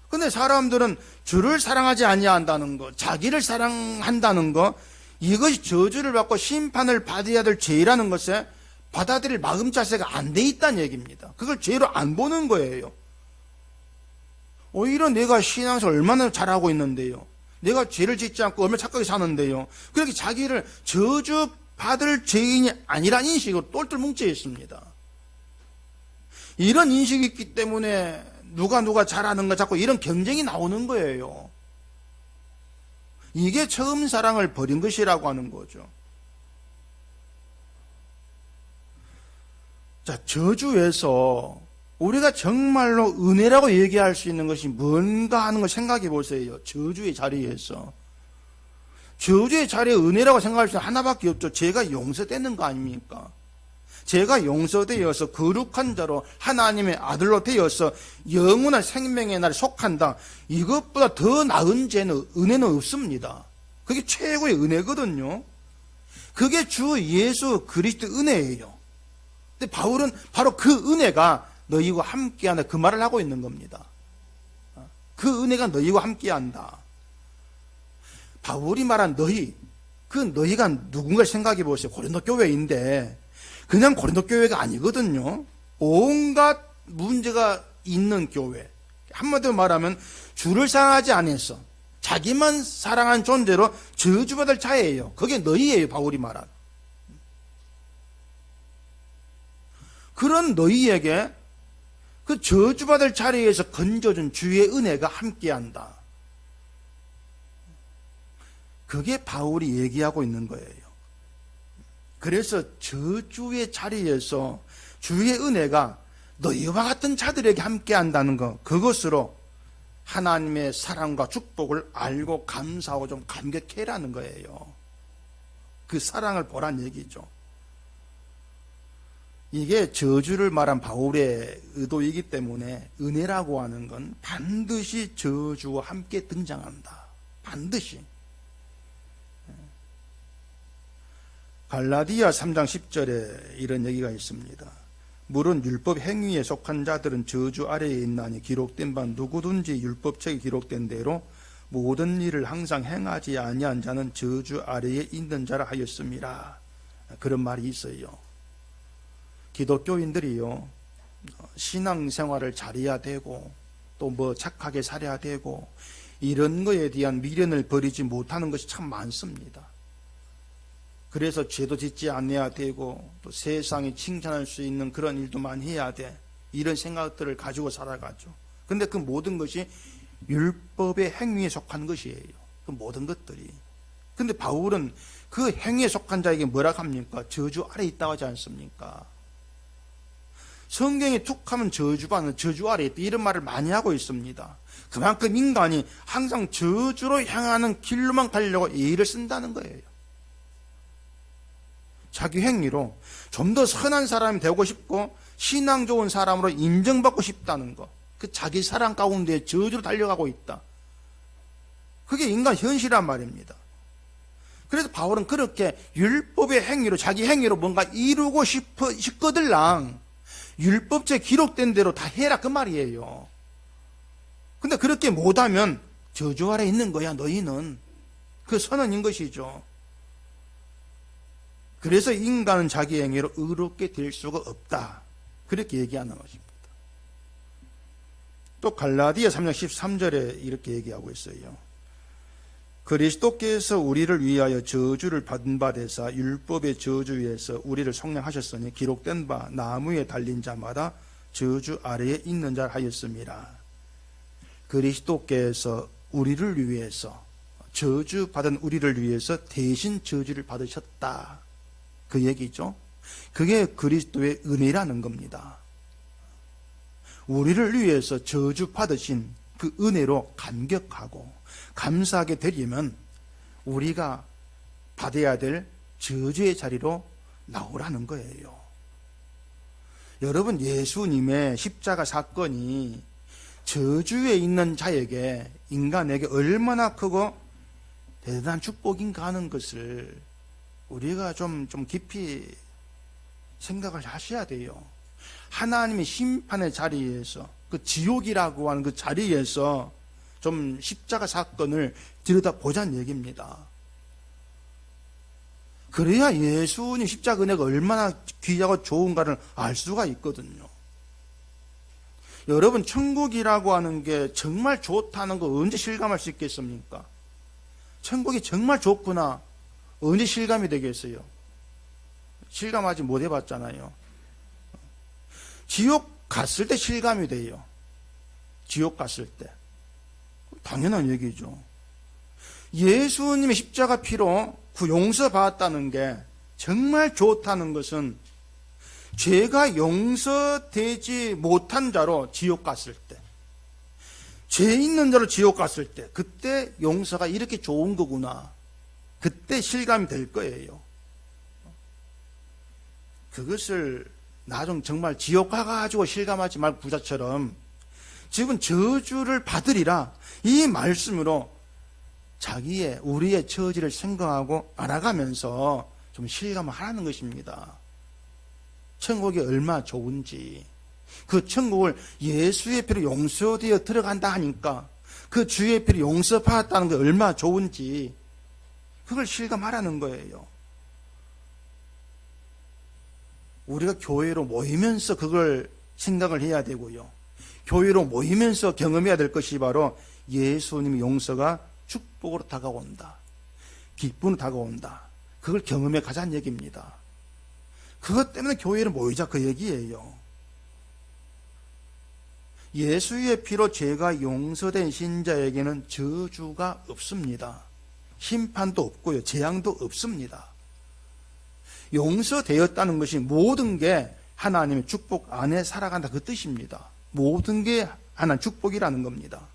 근데 사람들은 주를 사랑하지 아니한다는 거, 자기를 사랑한다는 거, 이것이 저주를 받고 심판을 받아야 될 죄라는 것에 받아들일 마음 자세가 안 돼 있다는 얘기입니다. 그걸 죄로 안 보는 거예요. 오히려 내가 신앙생활 얼마나 잘하고 있는데요, 내가 죄를 짓지 않고 얼마나 착하게 사는데요, 그렇게 자기를 저주받을 죄인이 아니라는 인식으로 똘똘 뭉쳐 있습니다. 이런 인식이 있기 때문에 누가 잘하는가 자꾸 이런 경쟁이 나오는 거예요. 이게 처음 사랑을 버린 것이라고 하는 거죠. 자, 저주에서 우리가 정말로 은혜라고 얘기할 수 있는 것이 뭔가 하는 걸 생각해 보세요. 저주의 자리에서. 저주의 자리에 은혜라고 생각할 수 있는 하나밖에 없죠. 죄가 용서되는 거 아닙니까? 죄가 용서되어서 거룩한 자로 하나님의 아들로 되어서 영원한 생명의 날에 속한다. 이것보다 더 나은 죄는, 은혜는 없습니다. 그게 최고의 은혜거든요. 그게 주 예수 그리스도 은혜예요. 근데 바울은 바로 그 은혜가 너희와 함께한다, 그 말을 하고 있는 겁니다. 그 은혜가 너희와 함께한다. 바울이 말한 너희, 그 너희가 누군가를 생각해 보세요. 고린도 교회인데 그냥 고린도 교회가 아니거든요. 온갖 문제가 있는 교회. 한마디로 말하면 주를 사랑하지 않아서 자기만 사랑한 존재로 저주받을 자예요. 그게 너희예요, 바울이 말한. 그런 너희에게 그 저주받을 자리에서 건져준 주의 은혜가 함께한다. 그게 바울이 얘기하고 있는 거예요. 그래서 저주의 자리에서 주의 은혜가 너희와 같은 자들에게 함께한다는 것, 그것으로 하나님의 사랑과 축복을 알고 감사하고 좀 감격해라는 거예요. 그 사랑을 보란 얘기죠. 이게 저주를 말한 바울의 의도이기 때문에 은혜라고 하는 건 반드시 저주와 함께 등장한다. 반드시. 갈라디아 3장 10절에 이런 얘기가 있습니다. 물은 율법 행위에 속한 자들은 저주 아래에 있나니 기록된 바 누구든지 율법책에 기록된 대로 모든 일을 항상 행하지 아니한 자는 저주 아래에 있는 자라 하였습니다. 그런 말이 있어요. 기독교인들이요, 신앙생활을 잘해야 되고 또 뭐 착하게 살아야 되고 이런 거에 대한 미련을 버리지 못하는 것이 참 많습니다. 그래서 죄도 짓지 않아야 되고 또 세상이 칭찬할 수 있는 그런 일도만 해야 돼, 이런 생각들을 가지고 살아가죠. 근데 그 모든 것이 율법의 행위에 속한 것이에요. 그 모든 것들이. 근데 바울은 그 행위에 속한 자에게 뭐라 합니까? 저주 아래 있다고 하지 않습니까? 성경에 툭 하면 저주받는, 저주 아래 있다, 이런 말을 많이 하고 있습니다. 그만큼 인간이 항상 저주로 향하는 길로만 가려고 예의를 쓴다는 거예요. 자기 행위로 좀 더 선한 사람이 되고 싶고 신앙 좋은 사람으로 인정받고 싶다는 거, 그 자기 사랑 가운데 저주로 달려가고 있다. 그게 인간 현실이란 말입니다. 그래서 바울은 그렇게 율법의 행위로, 자기 행위로 뭔가 이루고 싶거들랑 율법책 기록된 대로 다 해라, 그 말이에요. 근데 그렇게 못하면 저주 아래 있는 거야, 너희는. 그 선언인 것이죠. 그래서 인간은 자기 행위로 의롭게 될 수가 없다, 그렇게 얘기하는 것입니다. 또 갈라디아 3장 13절에 이렇게 얘기하고 있어요. 그리스도께서 우리를 위하여 저주를 받은 바 되사 율법의 저주에서 우리를 속량하셨으니 기록된 바 나무에 달린 자마다 저주 아래에 있는 자 하였습니다. 그리스도께서 우리를 위해서, 저주받은 우리를 위해서 대신 저주를 받으셨다, 그 얘기죠. 그게 그리스도의 은혜라는 겁니다. 우리를 위해서 저주받으신 그 은혜로 감격하고 감사하게 되려면 우리가 받아야 될 저주의 자리로 나오라는 거예요. 여러분, 예수님의 십자가 사건이 저주에 있는 자에게, 인간에게 얼마나 크고 대단한 축복인가 하는 것을 우리가 좀 깊이 생각을 하셔야 돼요. 하나님의 심판의 자리에서, 그 지옥이라고 하는 그 자리에서 좀 십자가 사건을 들여다보자는 얘기입니다. 그래야 예수님 십자가 은혜가 얼마나 귀하고 좋은가를 알 수가 있거든요. 여러분, 천국이라고 하는 게 정말 좋다는 거 언제 실감할 수 있겠습니까? 천국이 정말 좋구나, 언제 실감이 되겠어요? 실감하지 못 해봤잖아요. 지옥 갔을 때 실감이 돼요. 지옥 갔을 때. 당연한 얘기죠. 예수님의 십자가 피로 그 용서받았다는 게 정말 좋다는 것은 죄가 용서되지 못한 자로 지옥 갔을 때, 죄 있는 자로 지옥 갔을 때, 그때 용서가 이렇게 좋은 거구나, 그때 실감이 될 거예요. 그것을 나중 정말 지옥 가가지고 실감하지 말고 부자처럼 지금 저주를 받으리라, 이 말씀으로 우리의 처지를 생각하고 알아가면서 좀 실감을 하라는 것입니다. 천국이 얼마나 좋은지, 그 천국을 예수의 피로 용서되어 들어간다 하니까 그 주의 피로 용서받았다는 게 얼마나 좋은지, 그걸 실감하라는 거예요. 우리가 교회로 모이면서 그걸 생각을 해야 되고요. 교회로 모이면서 경험해야 될 것이 바로 예수님의 용서가 축복으로 다가온다, 기쁨으로 다가온다, 그걸 경험해 가자는 얘기입니다. 그것 때문에 교회를 모이자, 그 얘기예요. 예수의 피로 죄가 용서된 신자에게는 저주가 없습니다. 심판도 없고요, 재앙도 없습니다. 용서되었다는 것이 모든 게 하나님의 축복 안에 살아간다, 그 뜻입니다. 모든 게 하나님의 축복이라는 겁니다.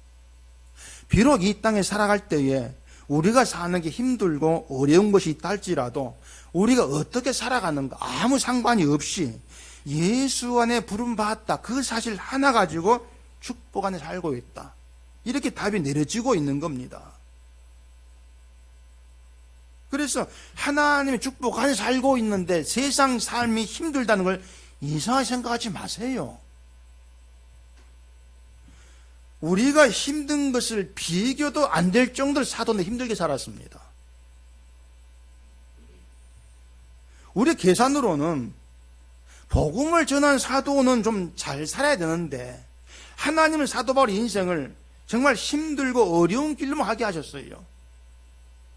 비록 이 땅에 살아갈 때에 우리가 사는 게 힘들고 어려운 것이 있다 할지라도 우리가 어떻게 살아가는가 아무 상관이 없이 예수 안에 부름받았다. 그 사실 하나 가지고 축복 안에 살고 있다. 이렇게 답이 내려지고 있는 겁니다. 그래서 하나님의 축복 안에 살고 있는데 세상 삶이 힘들다는 걸 이상하게 생각하지 마세요. 우리가 힘든 것을 비교도 안 될 정도로 사도는 힘들게 살았습니다. 우리 계산으로는 복음을 전한 사도는 좀 잘 살아야 되는데 하나님은 사도 바울의 인생을 정말 힘들고 어려운 길로 하게 하셨어요.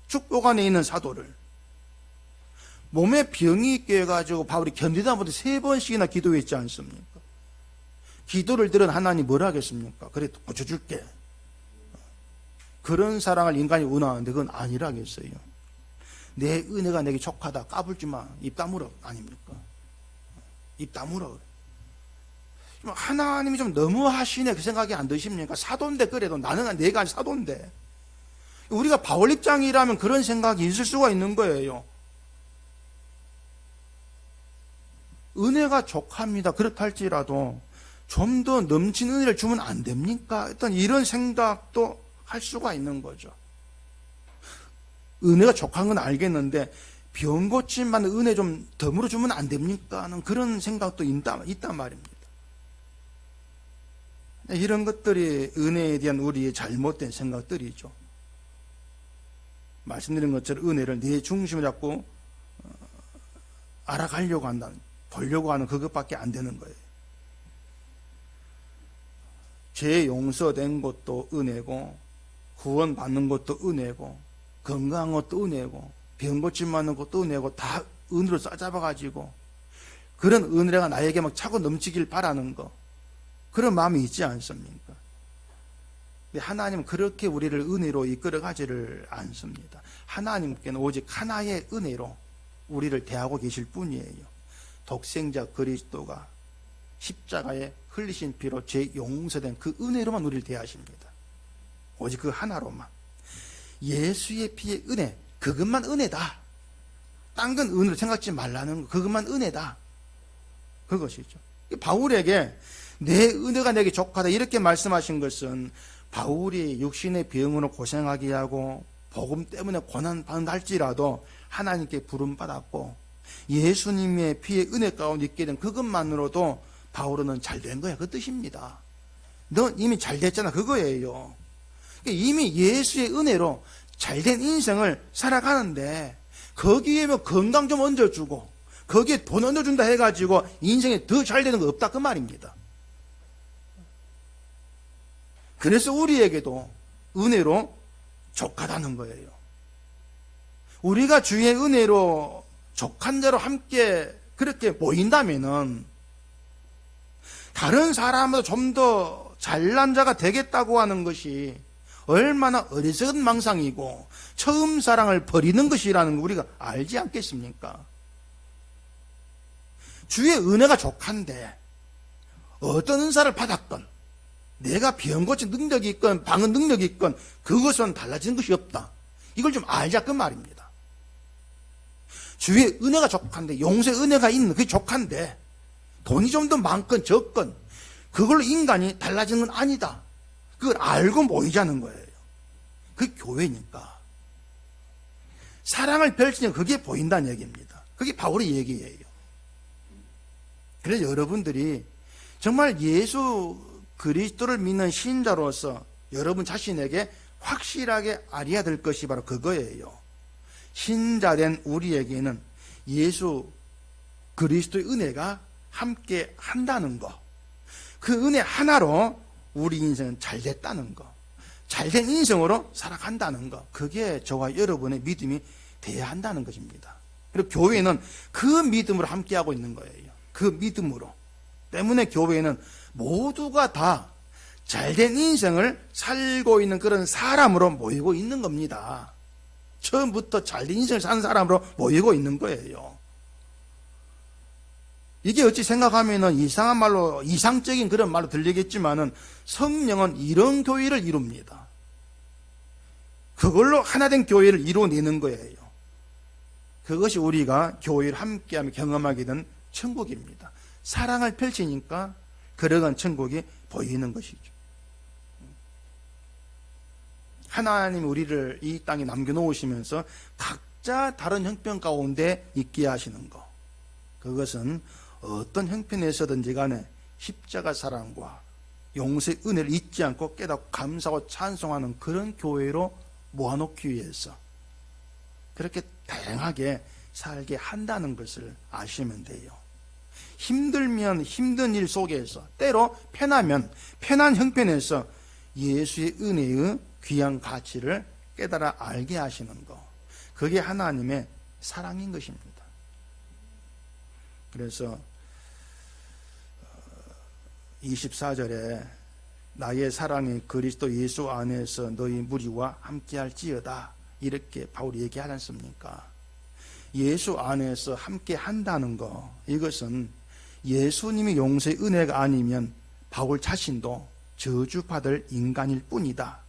축복 안에 있는 사도를. 몸에 병이 있게 해가지고 바울이 견디다 못해 3번씩이나 기도했지 않습니까? 기도를 들은 하나님 뭘 하겠습니까? 그래 고쳐줄게. 그런 사랑을 인간이 원하는데 그건 아니라겠어요. 내 은혜가 내게 족하다 까불지 마. 입 다물어. 아닙니까? 입 다물어. 하나님이 좀 너무 하시네 그 생각이 안 드십니까? 사도인데 그래도 나는 내가 사도인데. 우리가 바울 입장이라면 그런 생각이 있을 수가 있는 거예요. 은혜가 족합니다. 그렇다 할지라도 좀 더 넘치는 은혜를 주면 안 됩니까? 어떤 이런 생각도 할 수가 있는 거죠. 은혜가 족한 건 알겠는데 병 고침만 은혜 좀 더 물어주면 안 됩니까? 하는 그런 생각도 있단 말입니다. 이런 것들이 은혜에 대한 우리의 잘못된 생각들이죠. 말씀드린 것처럼 은혜를 내 중심에 잡고 알아가려고 한다는, 보려고 하는 그것밖에 안 되는 거예요. 죄 용서된 것도 은혜고 구원받는 것도 은혜고 건강한 것도 은혜고 병 고침 받는 것도 은혜고 다 은혜로 싸잡아가지고 그런 은혜가 나에게 막 차고 넘치길 바라는 거, 그런 마음이 있지 않습니까? 근데 하나님은 그렇게 우리를 은혜로 이끌어가지를 않습니다. 하나님께는 오직 하나의 은혜로 우리를 대하고 계실 뿐이에요. 독생자 그리스도가 십자가에 흘리신 피로 죄 용서된 그 은혜로만 우리를 대하십니다. 오직 그 하나로만. 예수의 피의 은혜, 그것만 은혜다. 딴 건 은혜로 생각지 말라는 거, 그것만 은혜다. 그것이죠. 바울에게 내 은혜가 내게 족하다 이렇게 말씀하신 것은 바울이 육신의 병으로 고생하게 하고 복음 때문에 고난받는다 할지라도 하나님께 부름받았고 예수님의 피의 은혜 가운데 있게 된 그것만으로도 바울은 잘된 거야, 그 뜻입니다. 넌 이미 잘됐잖아, 그거예요. 이미 예수의 은혜로 잘된 인생을 살아가는데 거기에 뭐 건강 좀 얹어주고 거기에 돈 얹어준다 해가지고 인생에 더 잘되는 거 없다 그 말입니다. 그래서 우리에게도 은혜로 족하다는 거예요. 우리가 주의 은혜로 족한 자로 함께 그렇게 보인다면은 다른 사람보다 좀 더 잘난 자가 되겠다고 하는 것이 얼마나 어리석은 망상이고 처음 사랑을 버리는 것이라는 걸 우리가 알지 않겠습니까? 주의 은혜가 족한데 어떤 은사를 받았건 내가 병 고친 능력이 있건 방언 능력이 있건 그것은 달라지는 것이 없다. 이걸 좀 알자 그 말입니다. 주의 은혜가 족한데 용서의 은혜가 있는 그게 족한데 돈이 좀 더 많건 적건 그걸로 인간이 달라지는 건 아니다. 그걸 알고 모이자는 거예요. 그게 교회니까. 사랑을 펼치면 그게 보인다는 얘기입니다. 그게 바울의 얘기예요. 그래서 여러분들이 정말 예수 그리스도를 믿는 신자로서 여러분 자신에게 확실하게 알아야 될 것이 바로 그거예요. 신자된 우리에게는 예수 그리스도의 은혜가 함께 한다는 거, 그 은혜 하나로 우리 인생은 잘 됐다는 거, 잘된 인생으로 살아간다는 거, 그게 저와 여러분의 믿음이 돼야 한다는 것입니다. 그리고 교회는 그 믿음으로 함께하고 있는 거예요. 그 믿음으로. 때문에 교회는 모두가 다 잘된 인생을 살고 있는 그런 사람으로 모이고 있는 겁니다. 처음부터 잘된 인생을 사는 사람으로 모이고 있는 거예요. 이게 어찌 생각하면은 이상한 말로, 이상적인 그런 말로 들리겠지만은 성령은 이런 교회를 이룹니다. 그걸로 하나된 교회를 이루어내는 거예요. 그것이 우리가 교회를 함께하며 경험하게 된 천국입니다. 사랑을 펼치니까 걸어간 천국이 보이는 것이죠. 하나님이 우리를 이 땅에 남겨놓으시면서 각자 다른 형편 가운데 있게 하시는 것, 그것은 어떤 형편에서든지 간에 십자가 사랑과 용서의 은혜를 잊지 않고 깨닫고 감사하고 찬송하는 그런 교회로 모아놓기 위해서 그렇게 다양하게 살게 한다는 것을 아시면 돼요. 힘들면 힘든 일 속에서, 때로 편하면 편한 형편에서 예수의 은혜의 귀한 가치를 깨달아 알게 하시는 것, 그게 하나님의 사랑인 것입니다. 그래서 24절에 나의 사랑이 그리스도 예수 안에서 너희 무리와 함께할지어다, 이렇게 바울이 얘기하지 않습니까? 예수 안에서 함께 한다는 거, 이것은 예수님의 용서의 은혜가 아니면 바울 자신도 저주받을 인간일 뿐이다.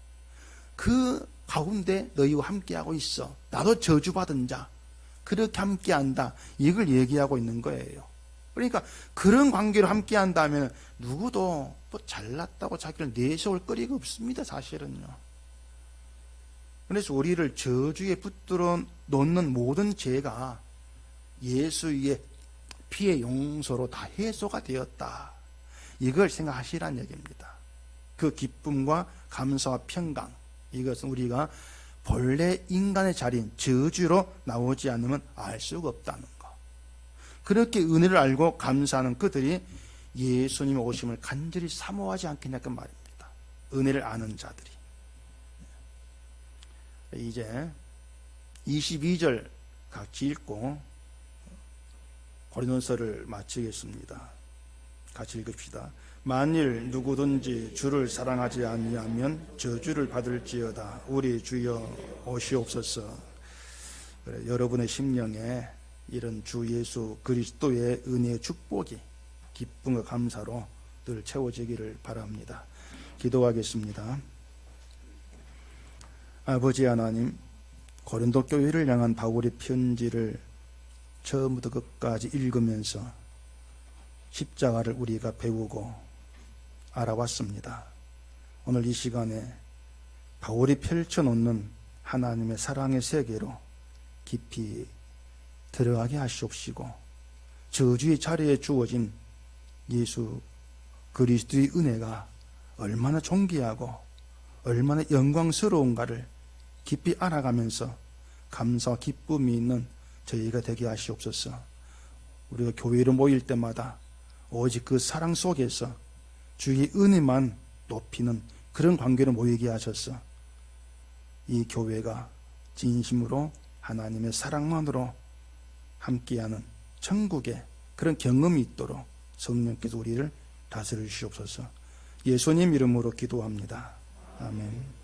그 가운데 너희와 함께하고 있어. 나도 저주받은 자, 그렇게 함께한다, 이걸 얘기하고 있는 거예요. 그러니까 그런 관계로 함께한다면 누구도 뭐 잘났다고 자기를 내세울 거리가 없습니다, 사실은요. 그래서 우리를 저주에 붙들어 놓는 모든 죄가 예수의 피의 용서로 다 해소가 되었다, 이걸 생각하시란 얘기입니다. 그 기쁨과 감사와 평강, 이것은 우리가 본래 인간의 자리인 저주로 나오지 않으면 알 수가 없다는 것. 그렇게 은혜를 알고 감사하는 그들이 예수님의 오심을 간절히 사모하지 않겠냐 그 말입니다. 은혜를 아는 자들이. 이제 22절 같이 읽고 고린도서를 마치겠습니다. 같이 읽읍시다. 만일 누구든지 주를 사랑하지 아니하면 저주를 받을지어다. 우리 주여 오시옵소서. 그래, 여러분의 심령에 이런 주 예수 그리스도의 은혜의 축복이 기쁨과 감사로 늘 채워지기를 바랍니다. 기도하겠습니다. 아버지 하나님, 고린도 교회를 향한 바울의 편지를 처음부터 끝까지 읽으면서 십자가를 우리가 배우고 알아왔습니다. 오늘 이 시간에 바울이 펼쳐놓는 하나님의 사랑의 세계로 깊이 들어가게 하시옵시고, 저주의 자리에 주어진 예수 그리스도의 은혜가 얼마나 존귀하고 얼마나 영광스러운가를 깊이 알아가면서 감사와 기쁨이 있는 저희가 되게 하시옵소서. 우리가 교회로 모일 때마다 오직 그 사랑 속에서 주의 은혜만 높이는 그런 관계로 모이게 하셔서 이 교회가 진심으로 하나님의 사랑만으로 함께하는 천국의 그런 경험이 있도록 성령께서 우리를 다스려 주시옵소서. 예수님 이름으로 기도합니다. 아멘.